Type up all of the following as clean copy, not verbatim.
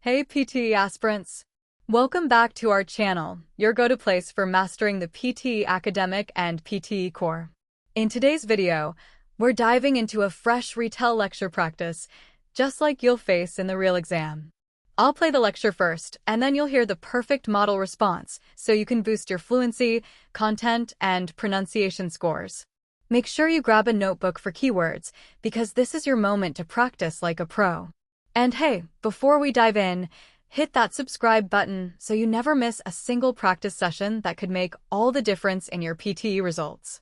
Hey PTE aspirants! Welcome back to our channel, your go-to place for mastering the PTE academic and PTE core. In today's video, we're diving into a fresh Retell lecture practice, just like you'll face in the real exam. I'll play the lecture first, and then you'll hear the perfect model response, so you can boost your fluency, content, and pronunciation scores. Make sure you grab a notebook for keywords, because this is your moment to practice like a pro. And hey, before we dive in, hit that subscribe button so you never miss a single practice session that could make all the difference in your PTE results.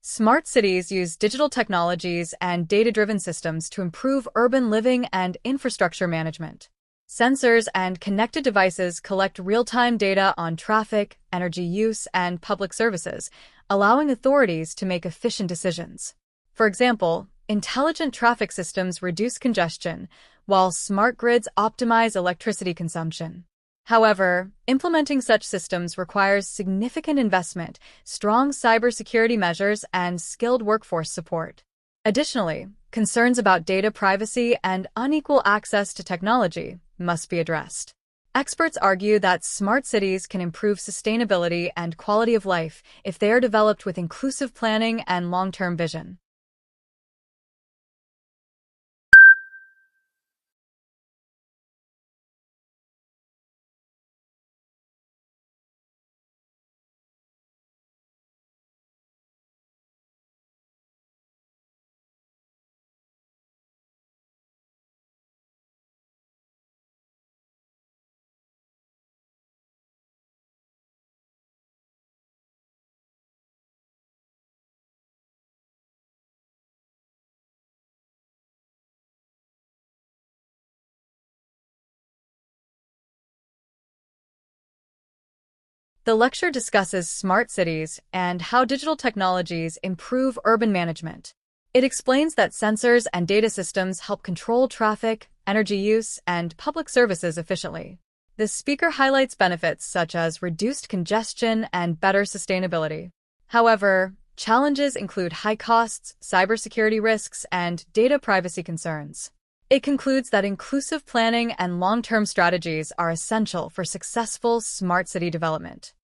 Smart cities use digital technologies and data-driven systems to improve urban living and infrastructure management. Sensors and connected devices collect real-time data on traffic, energy use, and public services, allowing authorities to make efficient decisions. For example, intelligent traffic systems reduce congestion, while smart grids optimize electricity consumption. However, implementing such systems requires significant investment, strong cybersecurity measures, and skilled workforce support. Additionally, concerns about data privacy and unequal access to technology must be addressed. Experts argue that smart cities can improve sustainability and quality of life if they are developed with inclusive planning and long-term vision. The lecture discusses smart cities and how digital technologies improve urban management. It explains that sensors and data systems help control traffic, energy use, and public services efficiently. The speaker highlights benefits such as reduced congestion and better sustainability. However, challenges include high costs, cybersecurity risks, and data privacy concerns. It concludes that inclusive planning and long-term strategies are essential for successful smart city development.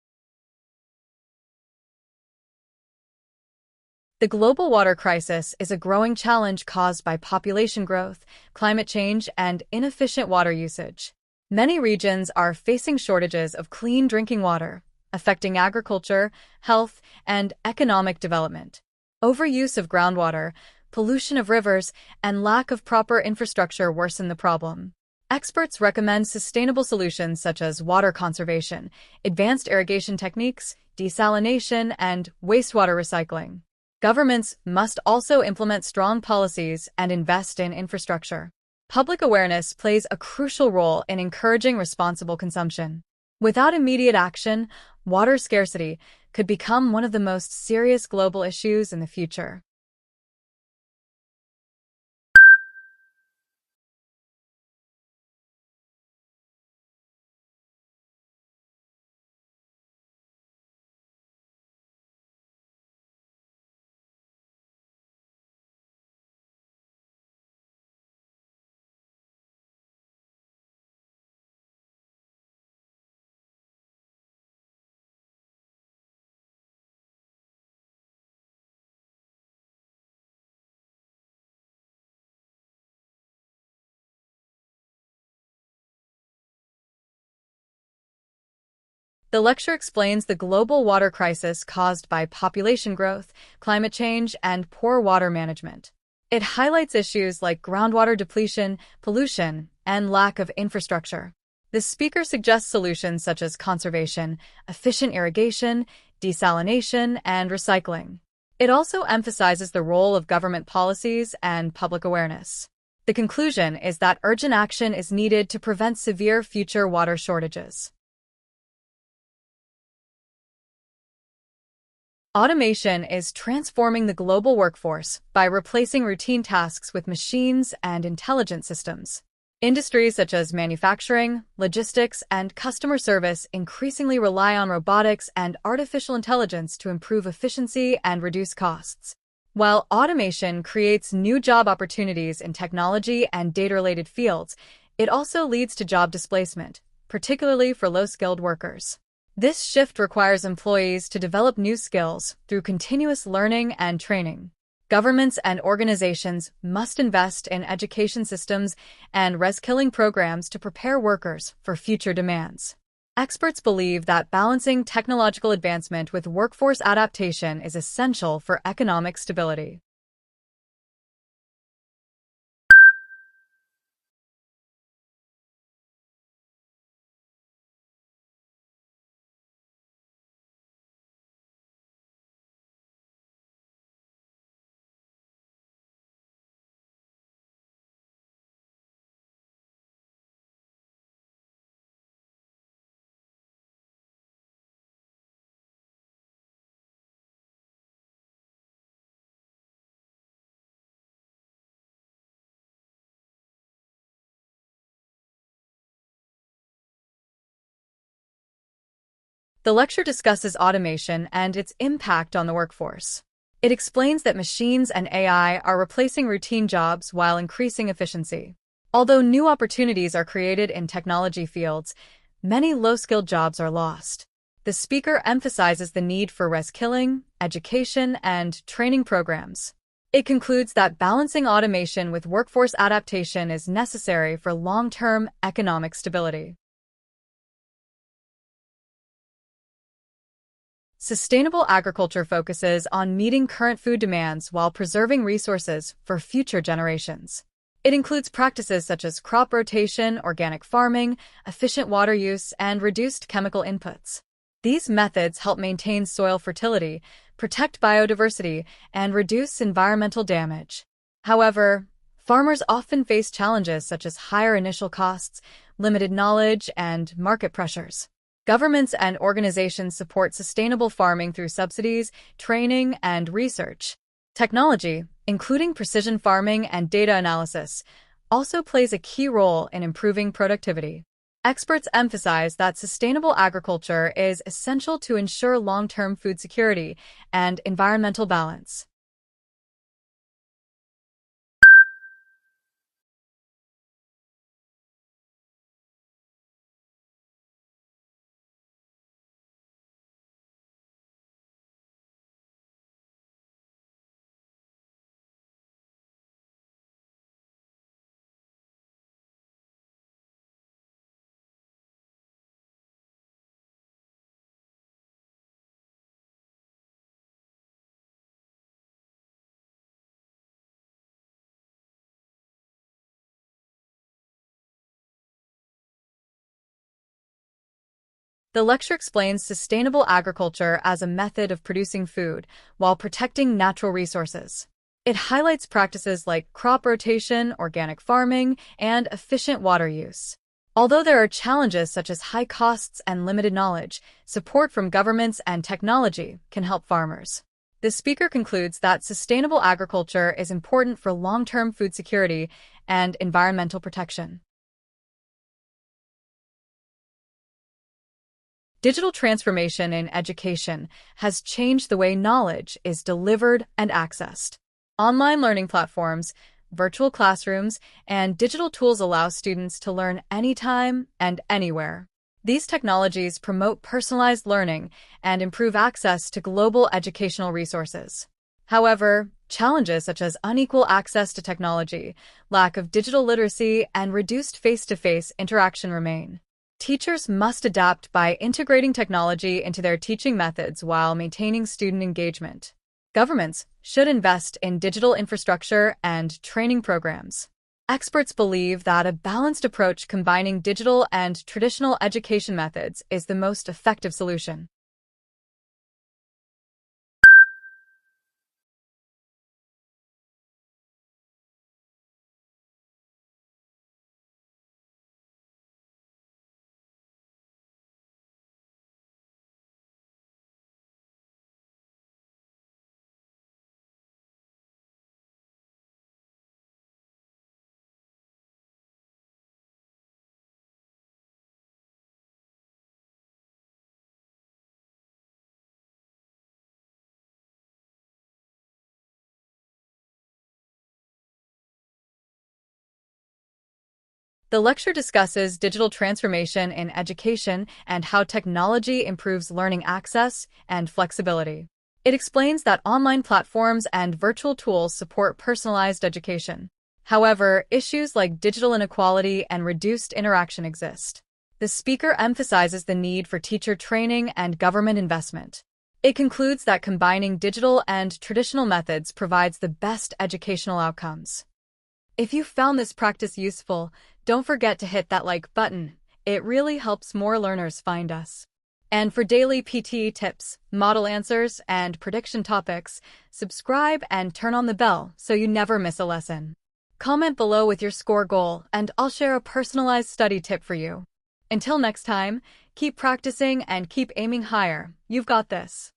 The global water crisis is a growing challenge caused by population growth, climate change, and inefficient water usage. Many regions are facing shortages of clean drinking water, affecting agriculture, health, and economic development. Overuse of groundwater, pollution of rivers, and lack of proper infrastructure worsen the problem. Experts recommend sustainable solutions such as water conservation, advanced irrigation techniques, desalination, and wastewater recycling. Governments must also implement strong policies and invest in infrastructure. Public awareness plays a crucial role in encouraging responsible consumption. Without immediate action, water scarcity could become one of the most serious global issues in the future. The lecture explains the global water crisis caused by population growth, climate change, and poor water management. It highlights issues like groundwater depletion, pollution, and lack of infrastructure. The speaker suggests solutions such as conservation, efficient irrigation, desalination, and recycling. It also emphasizes the role of government policies and public awareness. The conclusion is that urgent action is needed to prevent severe future water shortages. Automation is transforming the global workforce by replacing routine tasks with machines and intelligent systems. Industries such as manufacturing, logistics, and customer service increasingly rely on robotics and artificial intelligence to improve efficiency and reduce costs. While automation creates new job opportunities in technology and data-related fields, it also leads to job displacement, particularly for low-skilled workers. This shift requires employees to develop new skills through continuous learning and training. Governments and organizations must invest in education systems and reskilling programs to prepare workers for future demands. Experts believe that balancing technological advancement with workforce adaptation is essential for economic stability. The lecture discusses automation and its impact on the workforce. It explains that machines and AI are replacing routine jobs while increasing efficiency. Although new opportunities are created in technology fields, many low-skilled jobs are lost. The speaker emphasizes the need for reskilling, education, and training programs. It concludes that balancing automation with workforce adaptation is necessary for long-term economic stability. Sustainable agriculture focuses on meeting current food demands while preserving resources for future generations. It includes practices such as crop rotation, organic farming, efficient water use, and reduced chemical inputs. These methods help maintain soil fertility, protect biodiversity, and reduce environmental damage. However, farmers often face challenges such as higher initial costs, limited knowledge, and market pressures. Governments and organizations support sustainable farming through subsidies, training, and research. Technology, including precision farming and data analysis, also plays a key role in improving productivity. Experts emphasize that sustainable agriculture is essential to ensure long-term food security and environmental balance. The lecture explains sustainable agriculture as a method of producing food while protecting natural resources. It highlights practices like crop rotation, organic farming, and efficient water use. Although there are challenges such as high costs and limited knowledge, support from governments and technology can help farmers. The speaker concludes that sustainable agriculture is important for long-term food security and environmental protection. Digital transformation in education has changed the way knowledge is delivered and accessed. Online learning platforms, virtual classrooms, and digital tools allow students to learn anytime and anywhere. These technologies promote personalized learning and improve access to global educational resources. However, challenges such as unequal access to technology, lack of digital literacy, and reduced face-to-face interaction remain. Teachers must adapt by integrating technology into their teaching methods while maintaining student engagement. Governments should invest in digital infrastructure and training programs. Experts believe that a balanced approach combining digital and traditional education methods is the most effective solution. The lecture discusses digital transformation in education and how technology improves learning access and flexibility. It explains that online platforms and virtual tools support personalized education. However, issues like digital inequality and reduced interaction exist. The speaker emphasizes the need for teacher training and government investment. It concludes that combining digital and traditional methods provides the best educational outcomes. If you found this practice useful, don't forget to hit that like button. It really helps more learners find us. And for daily PTE tips, model answers, and prediction topics, subscribe and turn on the bell so you never miss a lesson. Comment below with your score goal, and I'll share a personalized study tip for you. Until next time, keep practicing and keep aiming higher. You've got this.